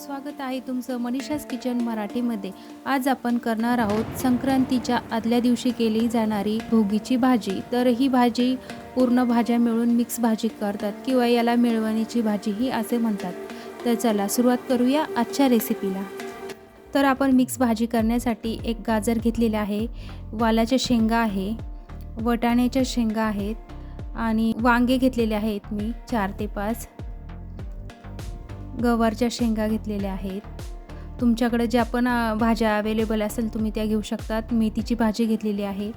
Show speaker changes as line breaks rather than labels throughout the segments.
स्वागत आहे तुमचं मनीषाज किचन मराठीमध्ये। आज आपण करणार आहोत संक्रांतीच्या आदल्या दिवशी केली जाणारी भोगीची भाजी। तर ही भाजी पूर्ण भाज्या मिळून मिक्स भाजी करतात किंवा याला मिळवणीची भाजीही असे म्हणतात। तर चला सुरुवात करूया आजच्या रेसिपीला। तर आपण मिक्स भाजी करण्यासाठी एक गाजर घेतलेले आहे, वालाच्या शेंगा आहे, वटाण्याच्या शेंगा आहेत आणि वांगे घेतलेले आहेत मी 4 ते 5, गवारच्या शेंगा घेतलेल्या आहेत। तुमच्याकडे ज्या पण भाज्या अवेलेबल असेल तुम्ही त्या घेऊ शकतात। मेथीची भाजी घेतलेली आहे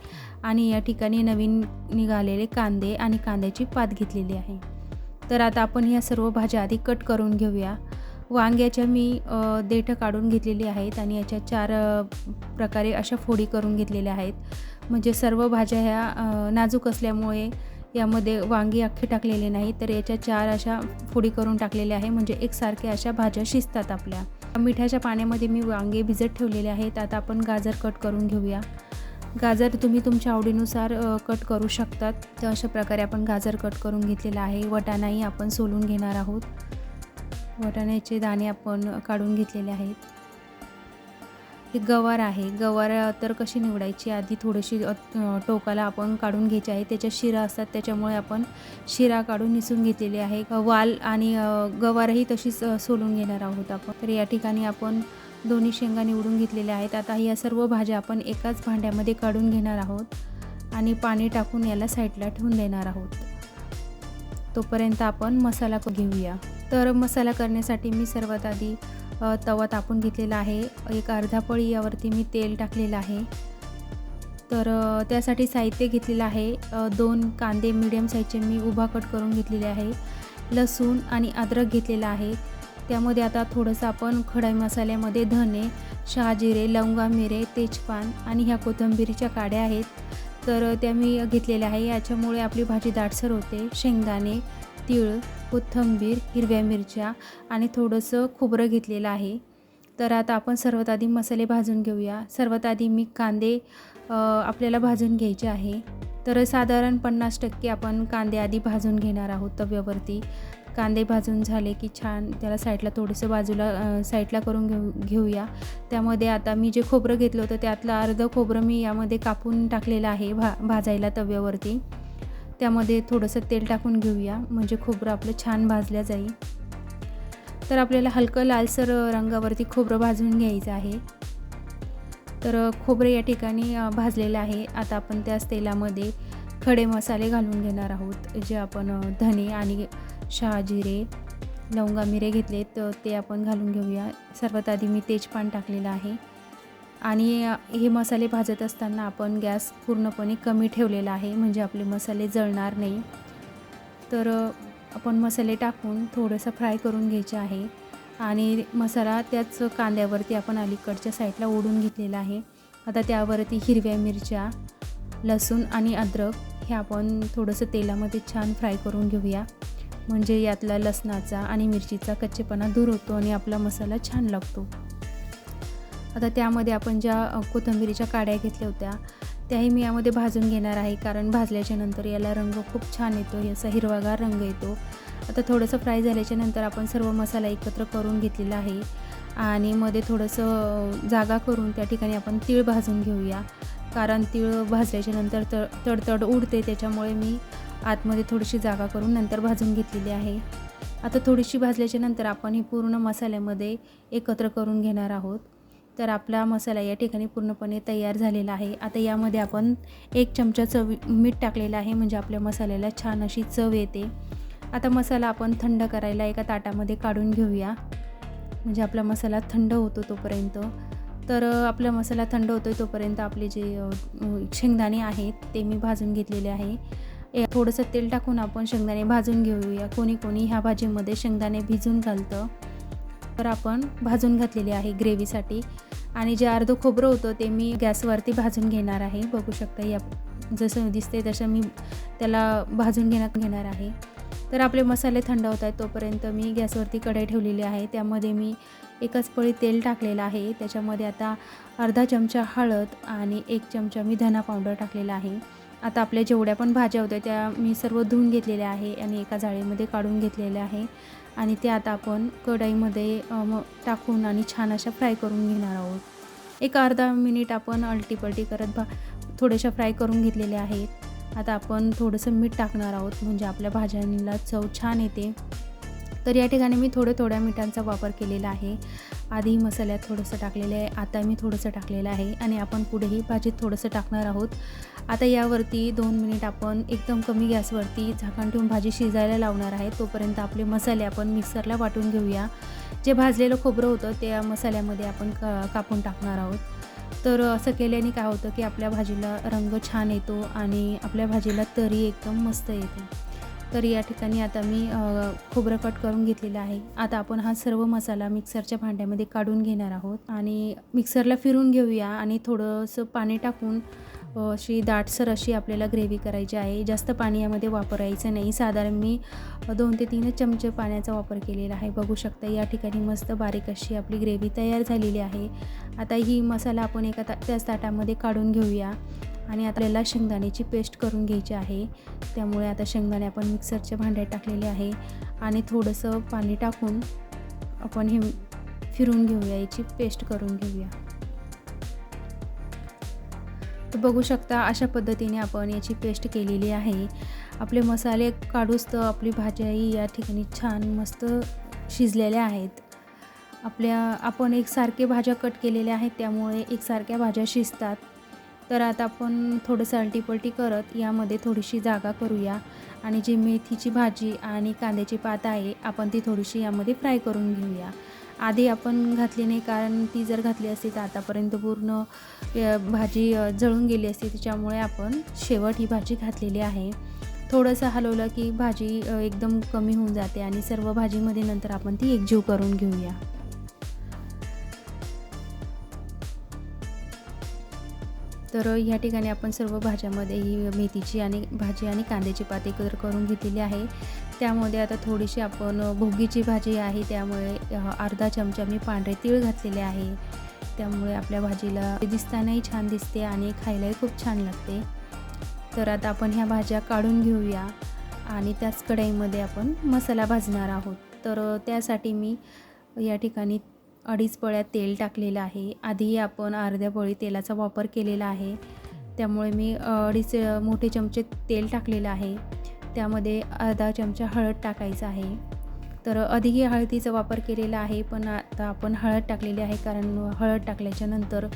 आणि या ठिकाणी नवीन निघालेले कांदे आणि कांद्याची पात घेतलेली आहे। तर आता आपण या सर्व भाज्या आधी कट करून घेऊया। वांग्याच्या मी देठ काढून घेतलेली आहेत आणि याच्या 4 प्रकारे अशा फोडी करून घेतलेल्या आहेत। म्हणजे सर्व भाज्या ह्या नाजूक असल्यामुळे यामध्ये वांगी अख्खे टाकलेले नाही, तर याच्या 4 अशा फोडी करून टाकलेल्या आहे, म्हणजे एकसारख्या अशा भाज्या शिजतात आपल्या। मिठाच्या पाण्यामध्ये मी वांगे भिजत ठेवलेले आहेत। आता आपण गाजर कट करून घेऊया। गाजर तुम्ही तुमच्या आवडीनुसार कट करू शकतात। तर अशा प्रकारे आपण गाजर कट करून घेतलेला आहे। वटाणाही आपण सोलून घेणार आहोत। वटाण्याचे दाणे आपण काढून घेतलेले आहेत। हे गवार आहे। गवार तर कशी निवडायची, आधी थोडीशी टोकाला आपण काढून घ्यायची आहे, त्याच्या शिरा असतात त्याच्यामुळे आपण शिरा काढून निसून घेतलेली आहे। वाल आणि गवारही तशीच सोलून घेणार आहोत आपण। तर या ठिकाणी आपण दोन्ही शेंगा निवडून घेतलेल्या आहेत। आता या सर्व भाज्या आपण एकाच भांड्यामध्ये काढून घेणार आहोत आणि पाणी टाकून याला साईडला ठेवून देणार आहोत। तोपर्यंत आपण मसाला घेऊया। तर मसाला करण्यासाठी मी सर्वात आधी तवा तापून घेतलेला आहे। एक अर्धा पळी यावरती मी तेल टाकलेलं आहे। तर त्यासाठी साहित्य घेतलेलं आहे, 2 कांदे मीडियम साईजचे मी उभा कट करून घेतलेले आहे, लसूण आणि अद्रक घेतलेला आहे। त्यामध्ये आता थोडंसं आपण खडा मसाल्यामध्ये धने, शहाजिरे, लवंगा, मिरे, तेजपान आणि ह्या कोथिंबीरीच्या काड्या आहेत, तर त्या मी घेतलेल्या आहे। याच्यामुळे आपली भाजी दाटसर होते। शेंगदाणे, तीळ, कोथिंबीर, हिरव्या मिरच्या आणि थोडंसं खोबरं घेतलेलं आहे। तर आता आपण सर्वात आधी मसाले भाजून घेऊया। सर्वात आधी मी कांदे आपल्याला भाजून घ्यायचे आहे। तर साधारण 50% आपण कांदे आधी भाजून घेणार आहोत तव्यावरती। कांदे भाजून झाले की छान त्याला साईडला थोडंसं बाजूला साईडला करून घेऊया। त्यामध्ये आता मी जे खोबरं घेतलं होतं त्यातलं अर्धं खोबरं मी यामध्ये कापून टाकलेलं आहे भाजायला तव्यावरती। त्यामध्ये थोडंसं तेल टाकून घेऊया, म्हणजे खोबरं आपलं छान भाजलं जाईल। तर आपल्याला हलकं लालसर रंगावरती खोबरं भाजून घ्यायचं आहे। तर खोबरं या ठिकाणी भाजलेलं आहे। आता आपण त्याच तेलामध्ये खडे मसाले घालून घेणार आहोत, जे आपण धने आणि शहाजिरे, लवंगा, मिरे घेतलेत ते आपण घालून घेऊया। सर्वात आधी मी तेजपान टाकलेलं आहे आणि हे मसाले भाजत असताना आपण गॅस पूर्णपणे कमी ठेवलेला आहे, म्हणजे आपले मसाले जळणार नाही। तर आपण मसाले टाकून थोडंसं फ्राय करून घ्यायचे आहे आणि मसाला त्याच कांद्यावरती आपण अलीकडच्या साईडला ओढून घेतलेला आहे। आता त्यावरती हिरव्या मिरच्या, लसूण आणि अद्रक हे आपण थोडंसं तेलामध्ये छान फ्राय करून घेऊया, म्हणजे यातला लसणाचा आणि मिरचीचा कच्चेपणा दूर होतो आणि आपला मसाला छान लागतो। आता त्यामध्ये आपण ज्या कोथिंबीरीच्या काड्या घेतल्या होत्या त्याही मी यामध्ये भाजून घेणार आहे, कारण भाजल्याच्या नंतर याला रंग खूप छान येतो, याचा हिरवागार रंग येतो। आता थोडंसं फ्राय झाल्याच्या नंतर आपण सर्व मसाला एकत्र करून घेतलेला आहे आणि मध्ये थोडंसं जागा करून त्या ठिकाणी आपण तीळ भाजून घेऊया, कारण तीळ भाजल्याच्या नंतर तडतड उडते, त्याच्यामुळे मी आतमध्ये थोडीशी जागा करून नंतर भाजून घेतलेली आहे। आता थोडीशी भाजल्याच्या नंतर आपण ही पूर्ण मसाल्यामध्ये एकत्र करून घेणार आहोत। तर आपला मसाला या ठिकाणी पूर्णपणे तयार झालेला आहे। आता यामध्ये आपण 1 चमचा मीठ टाकलेलं आहे, म्हणजे आपल्या मसाल्याला छान अशी चव येते। आता मसाला आपण थंड करायला एका ताटामध्ये काढून घेऊया, म्हणजे आपला मसाला थंड होतो तोपर्यंत। तर आपला मसाला थंड होतो तोपर्यंत आपले जे शेंगदाणे आहेत ते मी भाजून घेतलेले आहे। थोडंसं तेल टाकून आपण शेंगदाणे भाजून घेऊया। कोणी कोणी ह्या भाजीमध्ये शेंगदाणे भिजून घालतं, तर आपण भाजून घातलेले आहे ग्रेव्हीसाठी। आणि जे अर्धं खोबरं होतं ते मी गॅसवरती भाजून घेणार आहे। बघू शकता या जसं दिसते तसं मी त्याला भाजून घेणार आहे। तर आपले मसाले थंड होत आहेत तोपर्यंत मी गॅसवरती कढई ठेवलेली आहे। त्यामध्ये मी एकच पळी तेल टाकलेलं आहे। त्याच्यामध्ये आता अर्धा चमचा हळद आणि 1 चमचा मी धना पावडर टाकलेला आहे। आता आपल्या जेवढ्या पण भाज्या होत्या त्या मी सर्व धुवून घेतलेल्या आहे आणि एका जाळीमध्ये काढून घेतलेल्या आहे आणि ते आता आपण कढईमध्ये टाकून आणि छान अशा फ्राय करून घेणार आहोत. एक अर्धा मिनिट आपण अलटीपलटी करत थोड्याशा फ्राय करून घेतलेल्या आहेत. आता आपण थोडंसं मीठ टाकणार आहोत, म्हणजे आपल्या भाज्यांना चव छान येते. तर या ठिकाणी मी थोड्या मिठांचा वापर केलेला आहे. आधी मसाल्यात थोडंसं टाकलेलं आहे, आता मी थोडंसं टाकलेलं आहे आणि आपण पुढेही भाजीत थोडंसं टाकणार आहोत. आता यावरती 2 मिनिट आपण एकदम कमी गॅसवरती झाकण ठेवून भाजी शिजायला लावणार आहे. तोपर्यंत आपले मसाले आपण मिक्सरला वाटून घेऊया. जे भाजलेलं खोबरं होतं त्या मसाल्यामध्ये आपण कापून टाकणार आहोत. तर असं केल्याने काय होतं की आपल्या भाजीला रंग छान येतो आणि आपल्या भाजीला तरी एकदम मस्त येते. तर या ठिकाणी आता मी खोबरं कट करून घेतलेलं आहे. आता आपण हा सर्व मसाला मिक्सरच्या भांड्यामध्ये काढून घेणार आहोत आणि मिक्सरला फिरून घेऊया आणि थोडंसं पाणी टाकून अशी दाटसर अशी आपल्याला ग्रेव्ही करायची आहे. जास्त पाणी यामध्ये वापरायचं नाही. साधारण मी 2 ते 3 चमचे पाण्याचा वापर केलेला आहे. बघू शकता या ठिकाणी मस्त बारीक अशी आपली ग्रेव्ही तयार झालेली आहे. आता ही मसाला आपण त्याच ताटामध्ये काढून घेऊया आणि आपल्याला शेंगदाण्याची पेस्ट करून घ्यायची आहे. त्यामुळे आता शेंगदाणे आपण मिक्सरच्या भांड्यात टाकलेले आहे आणि थोडंसं पाणी टाकून आपण हे फिरून घेऊया, याची पेस्ट करून घेऊया. तर बघू शकता अशा पद्धतीने आपण याची पेस्ट केलेली आहे. आपले मसाले काढूच तर आपली भाज्याही या ठिकाणी छान मस्त शिजलेल्या आहेत. आपण एकसारखे भाज्या कट केलेल्या आहेत, त्यामुळे एकसारख्या भाज्या शिजतात. तर आता आपण थोडंसं अलटीपलटी करत यामध्ये थोडीशी जागा करूया आणि जी मेथीची भाजी आणि कांद्याची पात आहे आपण ती थोडीशी यामध्ये फ्राय करून घेऊया. आधी आपण घातली नाही, कारण ती जर घातली असती तर आतापर्यंत पूर्ण भाजी जळून गेली असती. त्याच्यामुळे आपण शेवट ही भाजी घातलेली आहे. थोडंसं हलवलं की भाजी एकदम कमी होऊन जाते आणि सर्व भाजीमध्ये नंतर आपण ती एकजीव करून घेऊया. तर ह्या ठिकाणी आपण सर्व भाज्यामध्ये ही मेथीची आणि भाजी आणि कांद्याची पात एकत्र करून घेतलेली आहे. त्यामध्ये आता थोडीशी आपण भोगीची भाजी आहे, त्यामुळे अर्धा चमचा मी पांढरे तीळ घातलेले आहे. त्यामुळे आपल्या भाजीला दिसतानाही छान दिसते आणि खायलाही खूप छान लागते. तर आता आपण ह्या भाज्या काढून घेऊया आणि त्याच कढईमध्ये आपण मसाला भाजणार आहोत. तर त्यासाठी मी या ठिकाणी 2.5 पळ्या तेल टाकलेलं आहे. आधी आपण अर्ध्या पळी तेलाचा वापर केलेला आहे, त्यामुळे मी 2.5 मोठे चमचे तेल टाकलेलं आहे. त्यामध्ये अर्धा चमचा हळद टाकायचा आहे. तर आधीही हळदीचा वापर केलेला आहे, पण आता आपण हळद टाकलेली आहे, कारण हळद टाकल्याच्या नंतर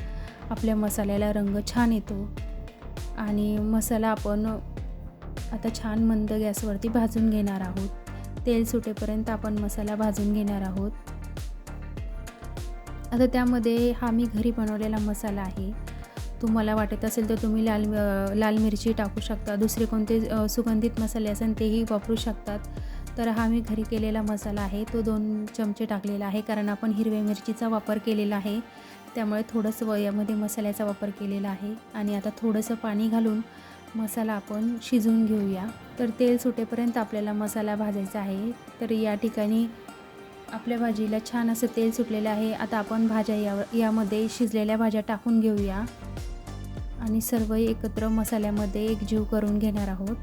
आपल्या मसाल्याला रंग छान येतो आणि मसाला आपण आता छान मंद गॅसवरती भाजून घेणार आहोत. तेल सुटेपर्यंत आपण मसाला भाजून घेणार आहोत. आता त्यामध्ये हा मी घरी बनवलेला मसाला आहे. तुम्हाला वाटत असेल तर तुम्ही लाल मिरची टाकू शकता, दुसरे कोणते सुगंधित मसाले असेल तेही वापरू शकतात. तर हा मी घरी केलेला मसाला आहे, तो 2 चमचे टाकलेला आहे, कारण आपण हिरव्या मिरचीचा वापर केलेला आहे, त्यामुळे थोडंसं यामध्ये मसाल्याचा वापर केलेला आहे. आणि आता थोडंसं पाणी घालून मसाला आपण शिजवून घेऊया. तर तेल सुटेपर्यंत आपल्याला मसाला भाजायचा आहे. तर या ठिकाणी आपल्या भाजीला छान असं तेल सुटलेलं आहे. आता आपण भाज्या यामध्ये शिजलेल्या भाज्या टाकून घेऊया आणि सर्व एकत्र मसाल्यामध्ये एकजीव करून घेणार आहोत.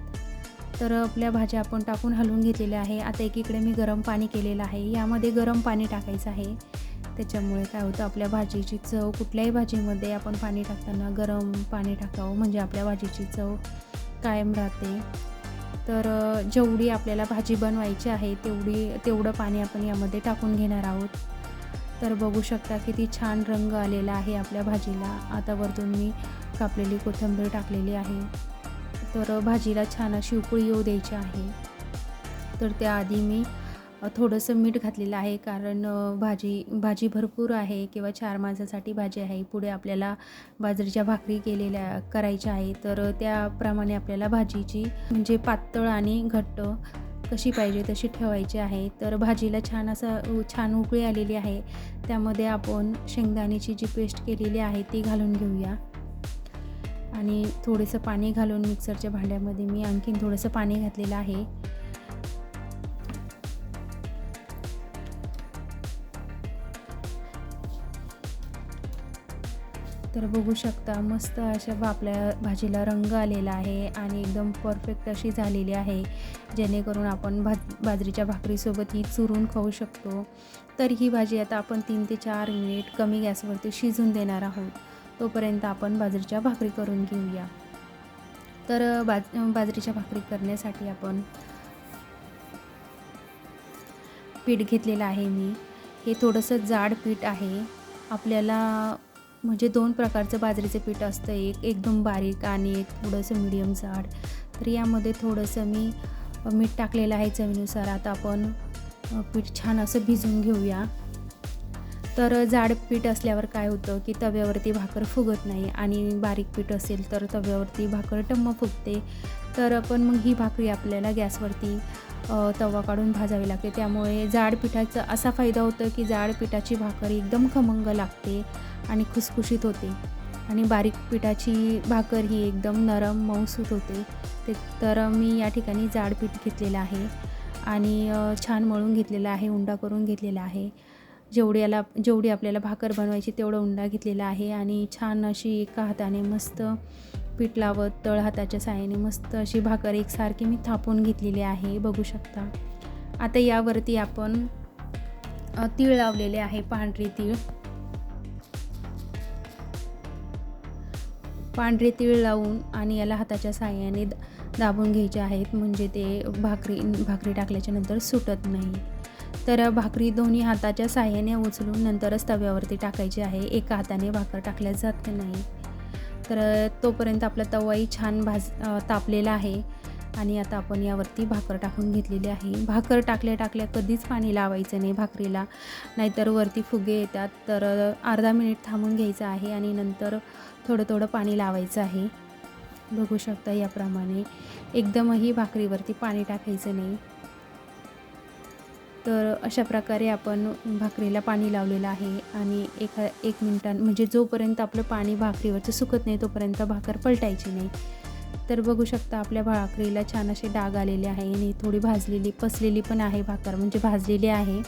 तर आपल्या भाज्या आपण टाकून हलवून घेतलेल्या आहे. आता एकीकडे मी गरम पाणी केलेलं आहे, यामध्ये गरम पाणी टाकायचं आहे. त्याच्यामुळे काय होतं, आपल्या भाजीची चव, कुठल्याही भाजीमध्ये आपण पाणी टाकताना गरम पाणी टाकावं, म्हणजे आपल्या भाजीची चव कायम राहते. तर जेवढी आपल्याला भाजी बनवायची आहे तेवढं पाणी आपण यामध्ये टाकून घेणार आहोत. तर बघू शकता किती छान रंग आलेला आहे आपल्या भाजीला. आता वरतून मी कापलेली कोथिंबीर टाकलेली आहे. तर भाजीला छान अशी उकळी येऊ द्यायची आहे. तर त्याआधी मी थोडंसं मीठ घातलेलं आहे, कारण भाजी भरपूर आहे किंवा 4 माणसासाठी भाजी आहे. पुढे आपल्याला बाजरीच्या भाकरी करायच्या आहे, तर त्याप्रमाणे आपल्याला भाजीची म्हणजे पातळ आणि घट्ट कशी पाहिजे तशी ठेवायची आहे. तर भाजीला छान उकळी आलेली आहे. त्यामध्ये आपण शेंगदाण्याची जी पेस्ट केलेली आहे ती घालून घेऊया आणि थोडंसं पाणी घालून मिक्सरच्या भांड्यामध्ये मी आणखीन थोडंसं पाणी घातलेलं आहे. तर बघू शकता मस्त अशा आपल्या भाजीला रंग आलेला आहे आणि एकदम परफेक्ट अशी झालेली आहे. जेणेकरून आपण बाजरीच्या भाकरीसोबत ही चुरून खाऊ शकतो. तर ही भाजी आता आपण 3 ते 4 मिनिट कमी गॅसवरती शिजून देणार आहोत. तोपर्यंत आपण बाजरीच्या भाकरी करून घेऊया. तर बाजरीच्या भाकरी करण्यासाठी आपण पीठ घेतलेलं आहे मी. हे थोडंसं जाड पीठ आहे. आपल्याला म्हणजे 2 प्रकारचं बाजरीचं पीठ असतं, एक एकदम बारीक आणि एक थोडंसं मीडियम जाड. तर यामध्ये थोडंसं मी मीठ टाकलेलं आहे चवीनुसार. आता आपण पीठ छान असं भिजवून घेऊया. तर जाड पीठ असल्यावर काय होतं की तव्यावरती भाकर फुगत नाही आणि बारीक पीठ असेल तर तव्यावरती भाकर टम्म फुगते. तर पण मग ही भाकरी आपल्याला गॅसवरती तवा काढून भाजावी लागते. त्यामुळे जाड पिठाचा असा फायदा होतो की जाड पिठाची भाकर एकदम खमंग लागते आणि खुसखुशीत होते आणि बारीक पिठाची भाकर ही एकदम नरम मऊसूत होते. तर मी या ठिकाणी जाड पीठ घेतलेलं आहे आणि छान मळून घेतलेलं आहे, उंडा करून घेतलेला आहे. जेवढी आपल्याला भाकर बनवायची तेवढा उंडा घेतलेला आहे आणि छान अशी एका हाताने मस्त पीठ लावत तळ हाताच्या साहाय्याने मस्त अशी भाकर एकसारखी मी थापून घेतलेली आहे, बघू शकता. आता यावरती आपण तीळ लावलेले आहे, पांढरे तीळ लावून आणि याला हाताच्या साहाय्याने दाबून घ्यायचे आहेत, म्हणजे ते भाकरी टाकल्याच्या नंतर सुटत नाही. तर भाकरी दोन्ही हाताच्या साहाय्याने उचलून नंतरच तव्यावरती टाकायची आहे, एका हाताने भाकर टाकल्या जात नाही. तर तोपर्यंत आपला तवाही छान तापलेला आहे आणि आता आपण यावरती भाकर टाकून घेतलेली आहे. भाकर टाकल्या कधीच पाणी लावायचं नाही भाकरीला, नाहीतर वरती फुगे येतात. तर अर्धा मिनिट थांबून घ्यायचं आहे आणि नंतर थोडं पाणी लावायचं आहे, बघू शकता याप्रमाणे. एकदमही भाकरीवरती पाणी टाकायचं नाही. तर अशा प्रकारे आपण भाकरीला पाणी लावलेलं आहे आणि एक मिनिटां म्हणजे जोपर्यंत आपलं पाणी भाकरीवरचं सुकत नाही तोपर्यंत भाकर पलटायची नाही. तर बघू शकता आपल्या भाकरीला छान असे डाग आलेले आहे आणि थोडी पसलेली पण आहे भाकर, म्हणजे भाजलेली आहे.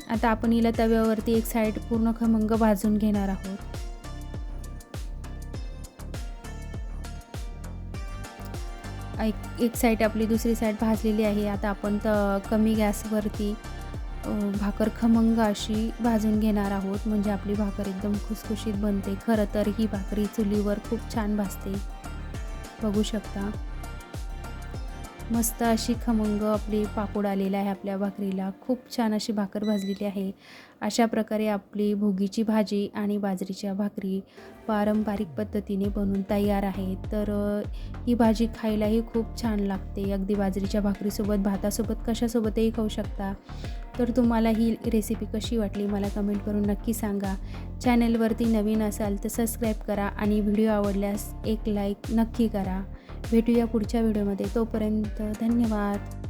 आता आपण हिला तव्यावरती एक साईड पूर्ण खमंग भाजून घेणार आहोत. एक साईड आपली दुसरी साईड भाजलेली आहे. आता आपण कमी गॅसवरती भाकर खमंग अशी भाजून घेणार आहोत, म्हणजे आपली भाकर एकदम खुसखुशीत बनते. खरं तर ही भाकरी चुलीवर खूप छान भाजते, बघू शकता. मस्त अशी खमंग आपली पापड आलेला आहे आपल्या भाकरीला. खूप छान अशी भाकर भाजलेली आहे. अशा प्रकारे आपली भोगीची भाजी आणि बाजरीच्या भाकरी पारंपरिक पद्धतीने बनवून तयार आहे. तर ही भाजी खायलाही खूप छान लागते. अगदी बाजरीच्या भाकरीसोबत, भातासोबत, कशासोबतही खाऊ शकता. तर तुम्हाला ही रेसिपी कशी वाटली मला कमेंट करून नक्की सांगा. चॅनलवरती नवीन असाल तर सबस्क्राईब करा आणि व्हिडिओ आवडल्यास एक लाईक नक्की करा. भेटूया पुढच्या व्हिडिओमध्ये. तोपर्यंत धन्यवाद.